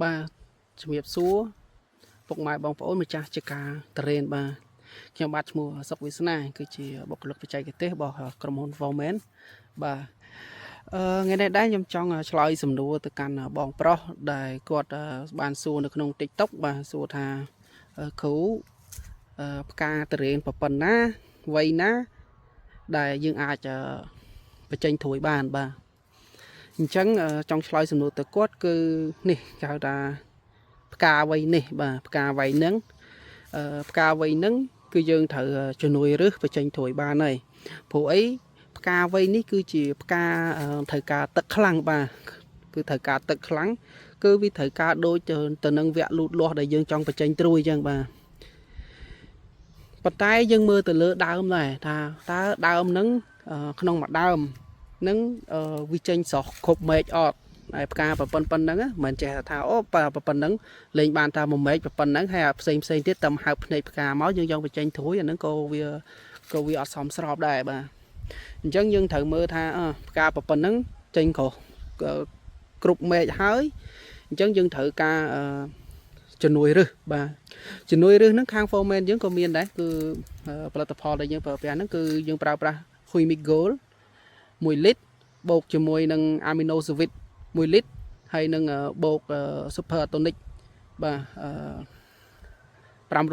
បាទជំរាបសួរពុកម៉ែបងប្អូនម្ចាស់ជាការតរេនបាទខ្ញុំបាទឈ្មោះសុកវាសនាគឺជាបុគ្គលិកបច្ចេកទេសរបស់ក្រុមហ៊ុន Foreman បាទថ្ងៃនេះដែរខ្ញុំចង់ឆ្លើយសំណួរទៅកាន់បងប្រុសដែលគាត់បានសួរនៅក្នុង TikTok បាទសួរថាគ្រូផ្កាតរេនប៉ុណ្ណាវ័យណាដែលយើងអាចបញ្ចេញត្រួយបានបាទអញ្ចឹងចង់ឆ្លើយសំណួរទៅគាត់គឺនេះគេហៅថាផ្កាវ័យនេះបាទផ្កាវ័យហ្នឹងផ្កាវ័យហ្នឹងគឺយើងត្រូវជំនួយរឹសបញ្ចេញត្រួយបានហើយព្រោះអីផ្កាវ័យនេះគឺជាផ្កាត្រូវការទឹកខ្លាំងបាទគឺត្រូវការទឹកខ្លាំងគឺវាត្រូវការដូចទៅនឹងវគ្គលូតលាស់ដែលយើងចង់បញ្ចេញត្រួយអញ្ចឹងបាទប៉ុន្តែយើងមើលទៅលើដើមដែរថាតើដើមហ្នឹងក្នុងមួយដើមនឹងវាចេញស្រស់គ្រប់មែកអត់ហើយផ្កាប៉ុណ្ណឹងមិនចេះថាអូប៉ុណ្ណឹងលេងបានតែមួយមែកប៉ុណ្ណឹងហើយផ្សេងទៀតតែហៅភ្នែកផ្កាមកយើងយកបញ្ចេញត្រួយអាហ្នឹងក៏វាអត់សមស្របដែរបាទអញ្ចឹងយើងត្រូវមើលថាផ្កាប៉ុណ្ណឹងចេញគ្រប់មែកហើយអញ្ចឹងយើងត្រូវការជំនួយរឹសបាទជំនួយរឹសហ្នឹងខាង Foreman យើងក៏មានដែរគឺផលិតផលដែលយើងប្រើប្រាស់ហ្នឹងគឺយើងប្រើប្រាស់ Humic Gold 1 លីត្របូកជាមួយនឹង Amino Sweet 1 លីត្រហើយនឹងបូក Super Tonic បាទ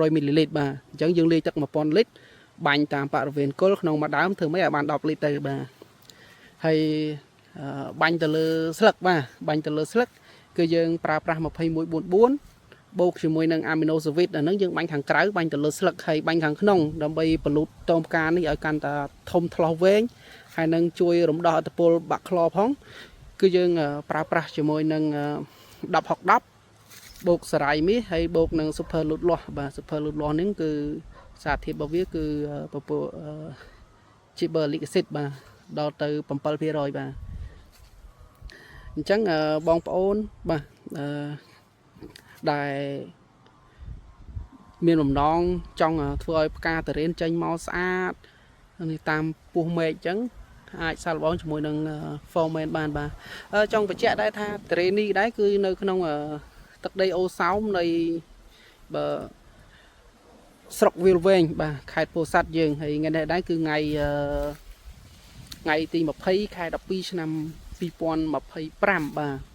500 មីលីលីត្របាទអញ្ចឹងយើងលាយទឹក 1000 លីត្របាញ់តាមបរិវេណគល់ក្នុងមួយដើមធ្វើម៉េចឲ្យបាន10 លីត្រទៅបាទហើយបាញ់ទៅលើស្លឹកបាទបាញ់ទៅលើស្លឹកគឺយើងប្រើប្រាស់2144បូកជាមួយនឹង Amino Sweet អាហ្នឹងយើងបាញ់ខាងក្រៅបាញ់ទៅលើស្លឹកហើយបាញ់ខាងក្នុងដើម្បីបលូតតោមផ្កានេះឲ្យកាន់តែធំថ្លោះវែងហើយនឹងជួយរំដោះឥទ្ធិពលបាក់ខ្លផងគឺយើងប្រើប្រាស់ជាមួយនឹង10/10បូកសារ៉ៃមាសហើយបូកនឹង Super លូតលាស់បាទ Super លូតលាស់នេះគឺសារធាតុរបស់វាគឺពពុះ Gibberellic acid បាទដល់ទៅ7%បាទអញ្ចឹងបងប្អូនបាទដែលមានបំណងចង់ធ្វើឲ្យផ្កាតរេនចេញមកស្អាតនេះតាមពោះមែកអញ្ចឹងអាចសាកល្បងជាមួយនឹង Foreman បានបាទចង់បញ្ជាក់ដែរថាតរេននេះដែរគឺនៅក្នុងទឹកដីអូសោមនៃបើស្រុកវាលវែងបាទខេត្តពោធិ៍សាត់យើងហើយថ្ងៃនេះដែរគឺថ្ងៃទី20ខែ12ឆ្នាំ2025បាទ